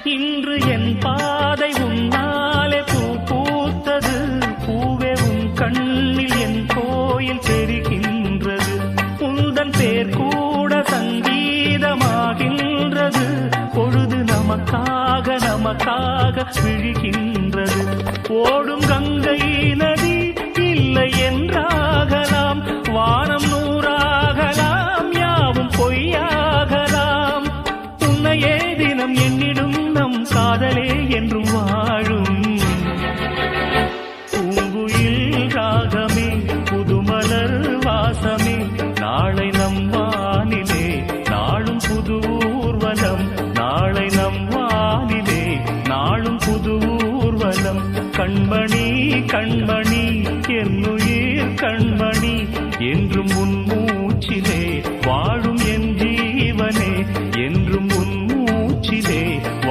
இன்று என் பாதை உன்னாலே பூ பூத்தது. பூவே உன் கண்ணில் என் கோயில் தெரிகின்றது. உந்தன் பேர் கூட சங்கீதமாகின்றது. பொழுது நமக்காக நமக்காக விழுகின்றது. ஓடும் கங்கை நதி இல்லை என்றாகலாம். வானம் நூறாகலாம், யாவும் பொய்யாகலாம். உன்னையே தினம் எண்ணிடும் நம் காதலே என்றும் வாழும். பூங்குயில் ராகமே, புதுமலர் வாசமே, நாளை நம் வானிலே நாளும் புது ஊர்வலம். நாளை நம் வானிலே நாளும் புது ஊர்வலம். கண்மணி